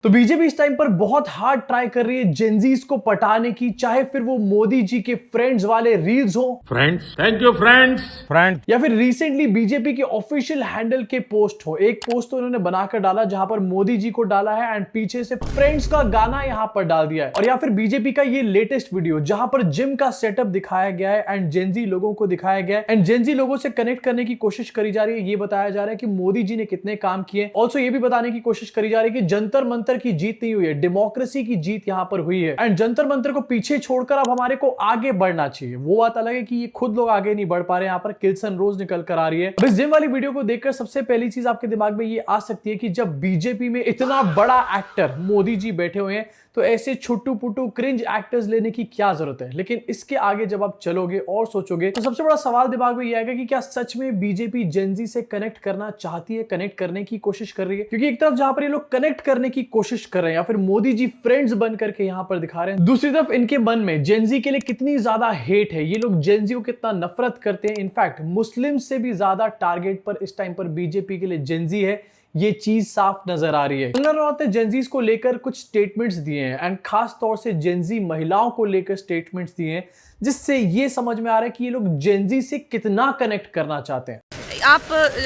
तो बीजेपी इस टाइम पर बहुत हार्ड ट्राई कर रही है जेनजीज को पटाने की, चाहे फिर वो मोदी जी के फ्रेंड्स वाले रील्स हो, फ्रेंड्स, थैंक यू फ्रेंड्स, या फिर रिसेंटली बीजेपी के ऑफिशियल हैंडल के पोस्ट हो। एक पोस्ट तो उन्होंने बनाकर डाला जहां पर मोदी जी को डाला है एंड पीछे से फ्रेंड्स का गाना यहां पर डाल दिया है। और या फिर बीजेपी का ये लेटेस्ट वीडियो जहां पर जिम का सेटअप दिखाया गया है एंड जेनजी लोगों को दिखाया गया है एंड जेनजी लोगों से कनेक्ट करने की कोशिश करी जा रही है। ये बताया जा रहा है कि मोदी जी ने कितने काम किए। ऑल्सो ये भी बताने की कोशिश करी जा रही है कि जंतर मंतर की जीत नहीं हुई है, डेमोक्रेसी की जीत यहां पर हुई है एंड जंतर मंतर को पीछे छोड़कर अब हमारे को आगे बढ़ना चाहिए। वो बात अलग है कि ये खुद लोग आगे नहीं बढ़ पा रहे, यहां पर किल्सन रोज निकल कर आ रही है। इस जिम वाली वीडियो को देखकर सबसे पहली चीज आपके दिमाग में ये आ सकती है कि जब बीजेपी में इतना बड़ा एक्टर मोदी जी बैठे हुए हैं तो ऐसे छुट्टू पुट्टू क्रिंज एक्टर्स लेने की क्या जरूरत है। लेकिन इसके आगे जब आप चलोगे और सोचोगे तो सबसे बड़ा सवाल दिमाग में ये आएगा कि क्या सच में बीजेपी जेनजी से कनेक्ट करना चाहती है, कनेक्ट करने की कोशिश कर रही है। क्योंकि एक तरफ जहां पर ये लोग कनेक्ट करने की कोशिश कर रहे हैं या फिर मोदी जी फ्रेंड्स बन करके यहां पर दिखा रहे हैं, दूसरी तरफ इनके मन में जेनजी के लिए कितनी ज्यादा हेट है, ये लोग जेनजी को कितना नफरत करते हैं। इनफैक्ट मुस्लिम से भी ज्यादा टारगेट पर इस टाइम पर बीजेपी के लिए जेनजी है, ये चीज साफ नजर आ रही है। कंगना रनौत ने जेनजीज को लेकर कुछ स्टेटमेंट्स दिए हैं एंड खास तौर से जेनजी महिलाओं को लेकर स्टेटमेंट्स दिए हैं, जिससे ये समझ में आ रहा है कि ये लोग जेनजी से कितना कनेक्ट करना चाहते हैं। आप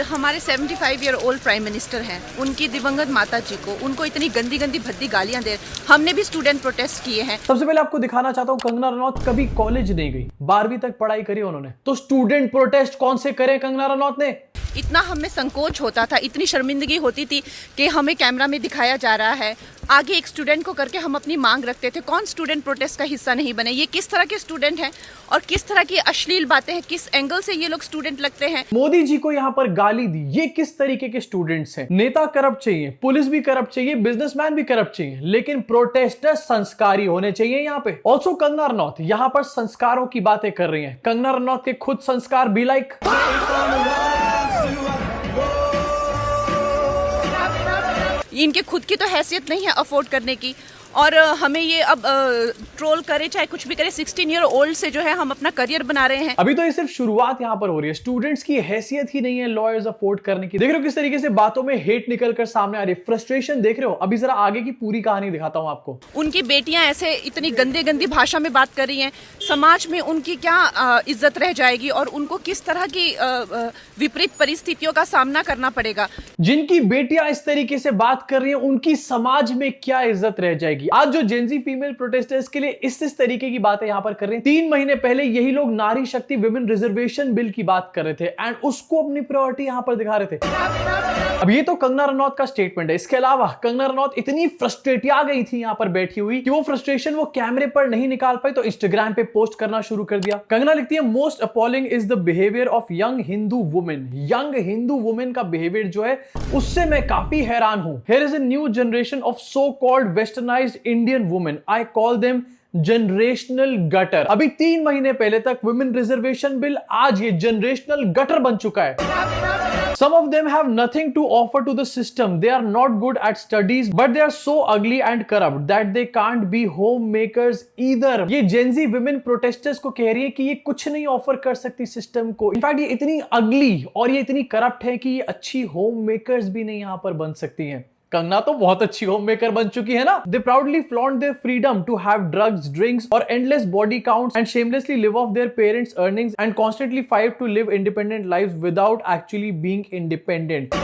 हमारे 75 ईयर ओल्ड प्राइम मिनिस्टर हैं, उनकी दिवंगत माता जी को उनको इतनी गंदी गंदी भद्दी गालियां दे। हमने भी स्टूडेंट प्रोटेस्ट किए हैं। सबसे पहले आपको दिखाना चाहता हूं कंगना रनौत कभी कॉलेज नहीं गई, 12वीं तक पढ़ाई करी उन्होंने, तो स्टूडेंट प्रोटेस्ट कौन से करे कंगना रनौत ने। इतना हमें संकोच होता था, इतनी शर्मिंदगी होती थी कि हमें कैमरा में दिखाया जा रहा है, आगे एक स्टूडेंट को करके हम अपनी मांग रखते थे। कौन स्टूडेंट प्रोटेस्ट का हिस्सा नहीं बने। ये किस तरह के स्टूडेंट हैं और किस तरह की अश्लील बातें हैं, किस एंगल से ये लोग स्टूडेंट लगते हैं। मोदी जी को यहाँ पर गाली दी, ये किस तरीके के स्टूडेंट्स हैं। नेता करप्ट चाहिए, पुलिस भी करप्ट चाहिए, बिजनेसमैन भी करप्ट चाहिए, लेकिन प्रोटेस्टर संस्कारी होने चाहिए यहाँ पे। ऑल्सो कंगना रनौत यहाँ पर संस्कारों की बातें कर रही है। कंगना रनौत के खुद संस्कार भी लाइक इनके खुद की तो हैसियत नहीं है अफोर्ड करने की, और हमें ये अब ट्रोल करे चाहे कुछ भी करे, 16 ईयर ओल्ड से जो है हम अपना करियर बना रहे हैं। अभी तो ये सिर्फ शुरुआत यहाँ पर हो रही है, स्टूडेंट्स की हैसियत ही नहीं है लॉयर्स अफोर्ड करने की। देख रहे हो किस तरीके से बातों में हेट निकल कर सामने आ रही है, फ्रस्ट्रेशन देख रहे हो। अभी जरा आगे की पूरी कहानी दिखाता हूँ आपको। उनकी बेटियां ऐसे इतनी गंदे गंदी भाषा में बात कर रही हैं, समाज में उनकी क्या इज्जत रह जाएगी और उनको किस तरह की विपरीत परिस्थितियों का सामना करना पड़ेगा। जिनकी बेटियां इस तरीके से बात कर रही हैं उनकी समाज में क्या इज्जत रह जाएगी। आज जो जेनजी फीमेल प्रोटेस्टर्स के लिए इस तरीके की बातें यहां पर कर रहे हैं, 3 महीने पहले यही लोग नारी शक्ति विमेन रिजर्वेशन बिल की बात कर रहे थे एंड उसको अपनी प्रायोरिटी यहां पर दिखा रहे थे। अब ये तो कंगना रनौत का स्टेटमेंट है। इसके अलावा कंगना रनौत इतनी फ्रस्ट्रेट आ गई थी यहां पर बैठी हुई कि वो फ्रस्ट्रेशन वो कैमरे पर नहीं निकाल पाई, तो इंस्टाग्राम पे पोस्ट करना शुरू कर दिया। कंगना लिखती है, most appalling is the behaviour of young Hindu women. Young Hindu women का बिहेवियर जो है उससे मैं काफी हैरान हूं। Here is a new generation of so called westernised Indian women, I call them generational gutter. अभी 3 महीने पहले तक वुमेन रिजर्वेशन बिल, आज ये जनरेशनल गटर बन चुका है। Some of them have nothing to offer to the system. They are not good at studies, but they are so ugly and corrupt that they can't be homemakers either. ये Gen Z women protesters को कह रही है कि ये कुछ नहीं offer कर सकती सिस्टम को। इनफैक्ट ये इतनी अगली और ये इतनी करप्ट है कि ये अच्छी होम मेकर्स भी नहीं यहां पर बन सकती हैं। कंगना तो बहुत अच्छी होम मेकर बन चुकी है ना। They proudly flaunt their freedom to have drugs, drinks or endless body counts and shamelessly live off their parents' earnings and constantly fight to live independent lives without actually being independent.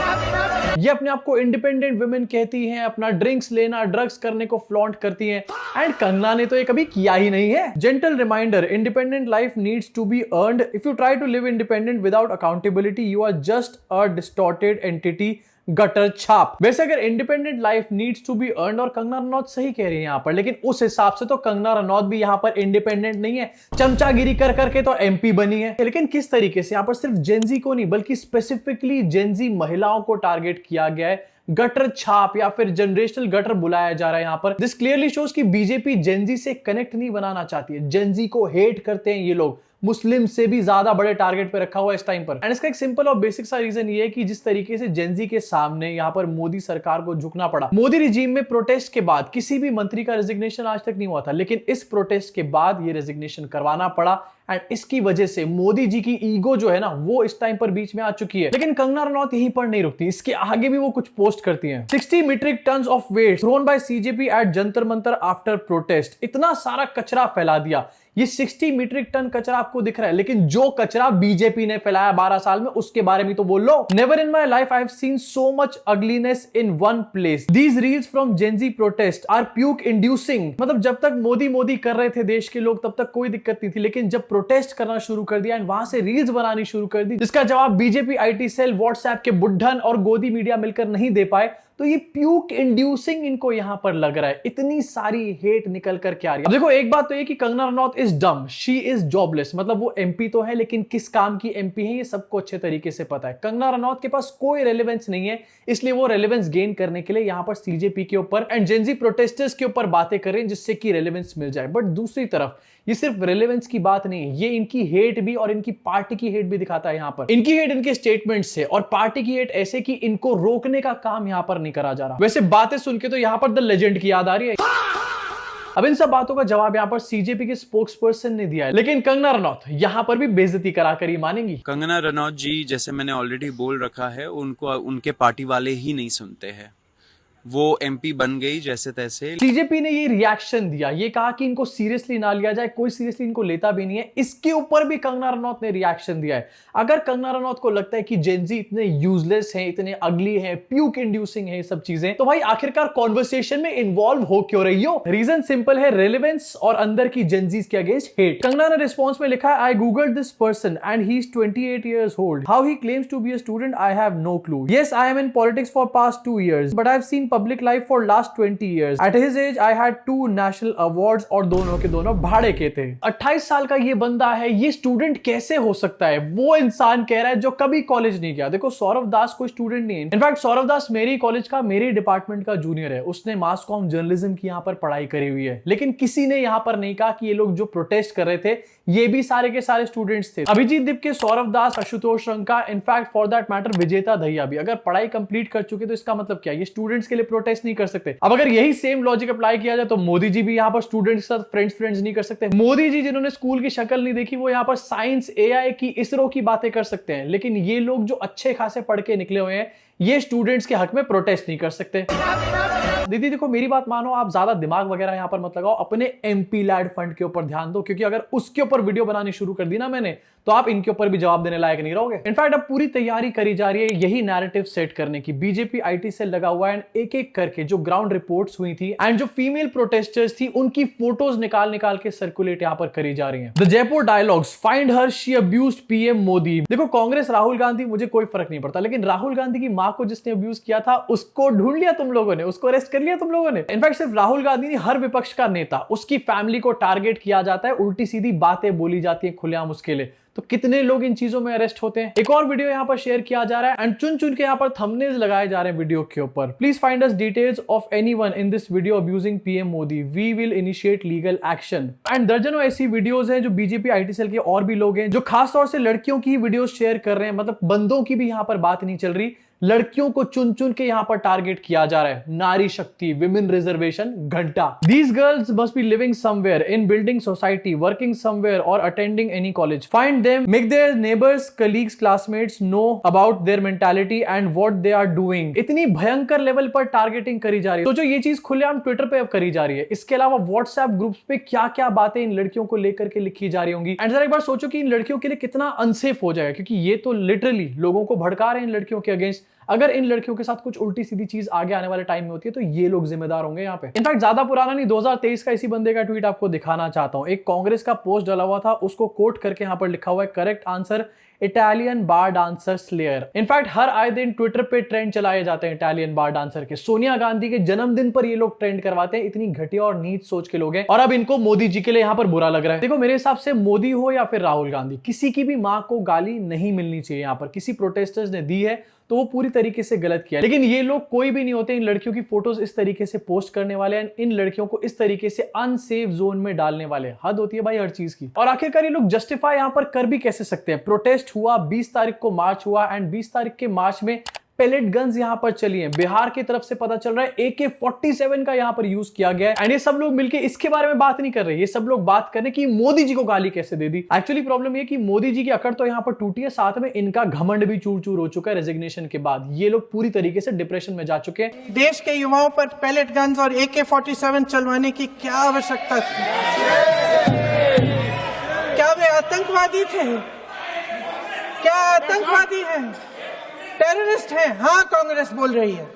ये अपने आप को independent women कहती हैं, अपना drinks लेना, drugs करने को फ्लॉन्ट करती हैं एंड कंगना ने तो ये कभी किया ही नहीं है। Gentle reminder, independent life needs to be earned. If you try to live independent without accountability you are just a distorted entity, gutter छाप। वैसे अगर independent life needs to be earn, और कंगना रनौत सही कह रही है यहां पर, लेकिन उस हिसाब से तो कंगना रनौत भी यहां पर इंडिपेंडेंट नहीं है, चमचागिरी कर करके तो एमपी बनी है। लेकिन किस तरीके से यहां पर सिर्फ जेनजी को नहीं बल्कि स्पेसिफिकली जेनजी महिलाओं को टारगेट किया गया है, गटर छाप या फिर जनरेशनल गटर बुलाया जा रहा है यहां पर। दिस क्लियरली शोज कि बीजेपी जेनजी से कनेक्ट नहीं बनाना चाहती है, जेनजी को हेट करते हैं ये लोग। मुस्लिम से भी ज्यादा बड़े टारगेट पे रखा हुआ है इस टाइम पर। एंड इसका एक सिंपल और बेसिक सा रीजन ये है कि जिस तरीके से जेनजी के सामने यहाँ पर मोदी सरकार को झुकना पड़ा। मोदी रिजीम में प्रोटेस्ट के बाद किसी भी मंत्री का रेजिग्नेशन आज तक नहीं हुआ था, लेकिन इस प्रोटेस्ट के बाद ये रेजिग्नेशन करवाना पड़ा एंड इसकी वजह से मोदी जी की ईगो जो है ना वो इस टाइम पर बीच में आ चुकी है। लेकिन कंगना रनौत यहीं पर नहीं रुकती, इसके आगे भी वो कुछ पोस्ट करती हैं। 60 metric tons of weight thrown by CJP at Jantar Mantar after protest. इतना सारा कचरा फैला दिया। ये 60 मीट्रिक टन कचरा आपको दिख रहा है, लेकिन जो कचरा बीजेपी ने फैलाया 12 साल में उसके बारे में तो बोल लो। Never in my life I have seen so much ugliness in one place. These reels from Gen Z protest are puke inducing. मतलब जब तक मोदी मोदी कर रहे थे देश के लोग तब तक कोई दिक्कत नहीं थी, लेकिन जब प्रोटेस्ट करना शुरू कर दिया एंड वहां से रील्स बनानी शुरू कर दी, जिसका जवाब बीजेपी आईटी सेल, व्हाट्सएप के बुड्ढन और गोदी मीडिया मिलकर नहीं दे पाए, तो ये प्यूक इंड्यूसिंग इनको यहां पर लग रहा है। इतनी सारी हेट निकल कर क्या रही है। अब देखो एक बात तो ये कि Kangana Ranaut is dumb, she is jobless. मतलब वो एमपी तो है लेकिन किस काम की एमपी है ये सबको अच्छे तरीके से पता है। कंगना रनौत के पास कोई रेलेवेंस नहीं है, इसलिए वो रेलेवेंस गेन करने के लिए यहां पर सीजेपी के ऊपर एंड जेन-ज़ी प्रोटेस्टर्स के ऊपर बातें करें जिससे कि रेलेवेंस मिल जाए। बट दूसरी तरफ ये सिर्फ रेलेवेंस की बात नहीं है, ये इनकी हेट भी और इनकी पार्टी की हेट भी दिखाता है। यहां पर इनकी हेट इनके स्टेटमेंट से और पार्टी की हेट ऐसे कि इनको रोकने का काम यहां पर नहीं करा जा रहा। वैसे बातें सुन के तो यहां पर द लेजेंड की याद आ रही है। अब इन सब बातों का जवाब यहां पर सीजेपी के स्पोक्स पर्सन ने दिया है, लेकिन कंगना रनौत यहां पर भी बेइज्जती कराकर ही मानेंगी। कंगना रनौत जी, जैसे मैंने ऑलरेडी बोल रखा है, उनको उनके पार्टी वाले ही नहीं सुनते हैं। वो एमपी बन गई जैसे तैसे। सीजेपी ने ये रिएक्शन दिया, ये कहा कि इनको सीरियसली ना लिया जाए, कोई सीरियसली इनको लेता भी नहीं है। इसके ऊपर भी कंगना रनौत ने रिएक्शन दिया है। अगर कंगना रनौत को लगता है कि जेन-ज़ी इतने यूजलेस हैं, इतने अगली हैं, प्यूक इंड्यूसिंग है ये सब चीजें, तो भाई आखिरकार कॉन्वर्सेशन में इन्वॉल्व हो क्यों रही हो? रीजन सिंपल है, रेलेवेंस और अंदर की जेन-ज़ीज के अगेंस्ट हेट। कंगना ने रिस्पॉन्स में लिखा, I googled this person and he is 28 years old. How he claims to be a student, I have no clue. Yes, I am in politics for past 2 years, but I've seen public life for last 20 years. At his age, I had 2 national awards और दोनों के दोनों भाड़े के थे। 28 साल का ये बंदा है, ये स्टूडेंट कैसे हो सकता है? वो इंसान कह रहा है जो कभी कॉलेज नहीं गया। देखो सौरव दास कोई स्टूडेंट नहीं है। इनफैक्ट सौरव दास मेरी कॉलेज का, मेरे डिपार्टमेंट का जूनियर है। उसने मास कॉम जर्नलिज्म की यहाँ पर पढ़ाई करी हुई है, लेकिन किसी ने यहाँ पर नहीं कहा कि ये लोग जो प्रोटेस्ट कर रहे थे ये भी सारे के सारे स्टूडेंट्स थे। Abhijit Dipke, Saurav Das, Ashutosh Ranka, in fact for that matter Vijeta Dahiya भी अगर पढ़ाई कंप्लीट कर चुके तो इसका मतलब क्या? ये स्टूडेंट्स के लिए प्रोटेस्ट नहीं कर सकते। अब अगर यही सेम लॉजिक अप्लाई किया जाए तो मोदी जी भी यहाँ पर स्टूडेंट्स के साथ फ्रेंड्स नहीं कर सकते। मोदी जी जिन्होंने स्कूल की शक्ल नहीं देखी वो यहाँ पर साइंस, एआई की, इसरो की बातें कर सकते हैं, लेकिन ये लोग जो अच्छे खासे पढ़ के निकले हुए हैं ये स्टूडेंट्स के हक में प्रोटेस्ट नहीं कर सकते। दीदी देखो मेरी बात मानो, आप ज्यादा दिमाग वगैरह यहां पर मत लगाओ, अपने एमपी लैड फंड के ऊपर ध्यान दो, क्योंकि अगर उसके ऊपर वीडियो बनानी शुरू कर दी ना मैंने तो आप इनके ऊपर भी जवाब देने लायक नहीं रहोगे। इनफैक्ट अब पूरी तैयारी करी जा रही है यही नैरेटिव सेट करने की। बीजेपी आईटी सेल लगा हुआ है एंड एक एक करके जो ग्राउंड रिपोर्ट्स हुई थी एंड जो फीमेल प्रोटेस्टर्स थी उनकी फोटोज निकाल के सर्कुलेट यहां पर करी जा रही है। The Jaipur dialogues, find her, she abused PM Modi. देखो कांग्रेस, राहुल गांधी, मुझे कोई फर्क नहीं पड़ता, लेकिन राहुल गांधी की मां को जिसने अब्यूज किया था उसको ढूंढ लिया तुम लोगों ने, उसको अरेस्ट कर लिया तुम लोगों ने। इनफैक्ट सिर्फ राहुल गांधी नहीं, हर विपक्ष का नेता, उसकी फैमिली को टारगेट किया जाता है, उल्टी सीधी बातें बोली जाती है खुलेआम उसके लिए। तो कितने लोग इन चीजों में अरेस्ट होते हैं। एक और वीडियो यहां पर शेयर किया जा रहा है एंड चुन चुन के यहां पर थंबनेल्स लगाए जा रहे हैं वीडियो के ऊपर। Please find us details of anyone in this video abusing PM Modi, we will initiate legal action. And दर्जनों ऐसी वीडियोस हैं जो बीजेपी आईटी सेल के और भी लोग हैं जो खासतौर से लड़कियों की वीडियोस शेयर कर रहे हैं। मतलब बंदों की भी यहां पर बात नहीं चल रही, लड़कियों को चुन चुन के यहां पर टारगेट किया जा रहा है। नारी शक्ति, विमेन रिजर्वेशन, घंटा। These girls must be living somewhere, in building society, working somewhere और attending any college. Find them, make their neighbours, colleagues, classmates know about their mentality and what they are doing. इतनी भयंकर level पर targeting करी जा रही है। तो जो ये चीज खुलेआम ट्विटर पे अब करी जा रही है, इसके अलावा व्हाट्सएप ग्रुप्स पे क्या क्या बातें इन लड़कियों को लेकर के लिखी जा रही होंगी। एंड जरा एक बार सोचो कि इन लड़कियों के लिए कितना अनसेफ हो जाएगा, क्योंकि ये तो लिटरली लोगों को भड़का रहे हैं इन लड़कियों के अगेंस्ट। अगर इन लड़कियों के साथ कुछ उल्टी सीधी चीज आगे आने वाले टाइम में होती है तो ये लोग जिम्मेदार होंगे यहाँ पे। इनफैक्ट ज्यादा पुराना नहीं, 2023 का इसी बंदे का ट्वीट आपको दिखाना चाहता हूं। एक कांग्रेस का पोस्ट डाला हुआ था, उसको कोट करके यहाँ पर लिखा हुआ है, correct answer Italian bar dancer slayer. In fact हर आए दिन ट्विटर पे ट्रेंड चलाए जाते हैं इटालियन बार डांसर के। सोनिया गांधी के जन्मदिन पर ये लोग ट्रेंड करवाते हैं। इतनी घटिया और नीच सोच के लोग हैं और अब इनको मोदी जी के लिए यहाँ पर बुरा लग रहा है। देखो मेरे हिसाब से मोदी हो या फिर राहुल गांधी, किसी की भी मां को गाली नहीं मिलनी चाहिए। यहाँ पर किसी प्रोटेस्टर्स ने दी है तो वो पूरी तरीके से गलत किया, लेकिन ये लोग कोई भी नहीं होते इन लड़कियों की फोटोज इस तरीके से पोस्ट करने वाले हैं, इन लड़कियों को इस तरीके से अनसेफ जोन में डालने वाले। हद होती है भाई हर चीज की। और आखिरकार ये लोग जस्टिफाई यहां पर कर भी कैसे सकते हैं? प्रोटेस्ट हुआ, 20 तारीख को मार्च हुआ एंड 20 तारीख के मार्च में पेलेट गन्स यहाँ पर चली हैं। बिहार की तरफ से पता चल रहा है AK-47 का यहाँ पर यूज किया गया है। एंड ये सब लोग मिलकर इसके बारे में बात नहीं कर रहे, ये सब लोग बात कर रहे हैं कि मोदी जी को गाली कैसे दे दी। एक्चुअली प्रॉब्लम ये कि मोदी जी की अकड़ तो यहाँ पर टूटी है, साथ में इनका घमंड भी चूर चूर हो चुका है रेजिग्नेशन के बाद। ये लोग पूरी तरीके से डिप्रेशन में जा चुके हैं। देश के युवाओं पर पैलेट गन्स और AK-47 चलवाने की क्या आवश्यकता थी? क्या वे आतंकवादी थे? क्या आतंकवादी हैं? टेररिस्ट हैं? हाँ, कांग्रेस बोल रही है।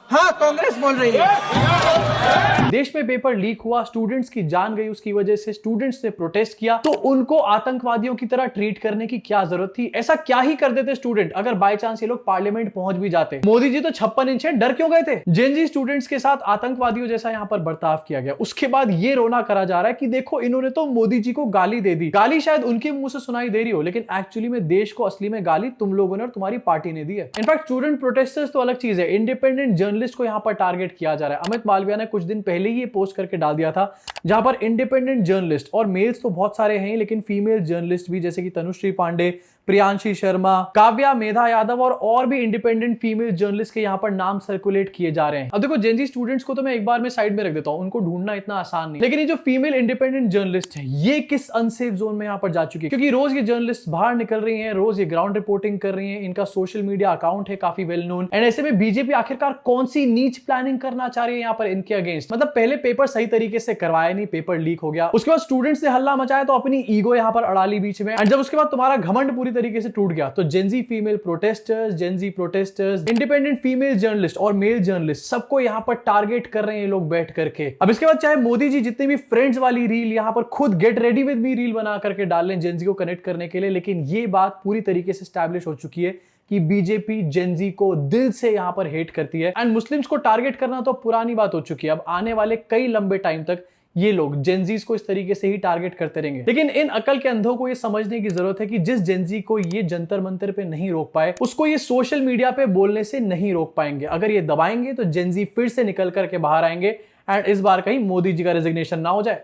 हाँ, कांग्रेस बोल रही है। देश में पेपर लीक हुआ, स्टूडेंट्स की जान गई, उसकी वजह से स्टूडेंट्स ने प्रोटेस्ट किया, तो उनको आतंकवादियों की तरह ट्रीट करने की क्या जरूरत थी? ऐसा क्या ही कर देते स्टूडेंट अगर बाय चांस ये लोग पार्लियामेंट पहुंच भी जाते? मोदी जी तो 56 इंच है, डर क्यों गए थे? जेनजी स्टूडेंट्स के साथ आतंकवादियों जैसा यहाँ पर बर्ताव किया गया। उसके बाद ये रोना करा जा रहा है कि देखो इन्होंने तो मोदी जी को गाली दे दी। गाली शायद उनके मुंह से सुनाई दे रही हो, लेकिन एक्चुअली में देश को असली में गाली तुम लोगों ने और तुम्हारी पार्टी ने दी है। इनफैक्ट स्टूडेंट प्रोटेस्टर्स तो अलग चीज है, इंडिपेंडेंट जर्नलिस्ट को यहाँ पर टारगेट किया जा रहा है। अमित मालविया ने कुछ दिन पहले ही ये पोस्ट करके डाल दिया था, जहां पर इंडिपेंडेंट जर्नलिस्ट, और मेल्स तो बहुत सारे हैं लेकिन फीमेल जर्नलिस्ट भी, जैसे कि तनुश्री पांडे, प्रियांशी शर्मा, काव्या मेधा यादव और भी इंडिपेंडेंट फीमेल जर्नलिस्ट के यहां पर नाम सर्कुलेट किए जा रहे हैं। अब देखो जेनजी स्टूडेंट्स को तो मैं एक बार में साइड में रख देता हूं, उनको ढूंढना इतना आसान नहीं, लेकिन ये जो फीमेल इंडिपेंडेंट जर्नलिस्ट है ये किस अनसेफ जोन में यहां पर जा चुकी है? क्योंकि रोज ये जर्नलिस्ट बाहर निकल रही हैं, रोज ये ग्राउंड रिपोर्टिंग कर रही हैं, इनका सोशल मीडिया अकाउंट है काफी वेल नोन। एंड ऐसे में बीजेपी आखिरकार कौन सी नीच प्लानिंग करना चाह रही है यहाँ पर इनके अगेंस्ट? मतलब पहले पेपर सही तरीके से करवाया नहीं, पेपर लीक हो गया, उसके बाद स्टूडेंट्स ने हल्ला मचाया तो अपनी ईगो यहाँ पर अड़ा ली बीच में, एंड जब उसके बाद तुम्हारा घमंड पूरी तरीके से टूट गया तो Gen Z female protesters, Gen Z protesters, independent female journalist और मेल जर्नलिस्ट सबको यहां पर टारगेट कर रहे हैं ये लोग बैठ करके। अब इसके बाद चाहे मोदी जी जितने भी फ्रेंड्स वाली रील यहां पर खुद get ready with me reel बना करके डाल लें जेनजी को कनेक्ट करने के लिए, लेकिन ये बात पूरी तरीके से एस्टैब्लिश हो चुकी है कि बीजेपी जेनजी को दिल से यहां पर हेट करती है। एंड मुस्लिम्स को टारगेट करना तो पुरानी बात हो चुकी है, अब आने वाले कई लंबे टाइम तक ये लोग जेनजीज को इस तरीके से ही टारगेट करते रहेंगे। लेकिन इन अकल के अंधों को ये समझने की जरूरत है कि जिस जेनजी को ये जंतर मंतर पे नहीं रोक पाए, उसको ये सोशल मीडिया पे बोलने से नहीं रोक पाएंगे। अगर ये दबाएंगे तो जेनजी फिर से निकल करके बाहर आएंगे, एंड इस बार कहीं मोदी जी का रेजिग्नेशन ना हो जाए।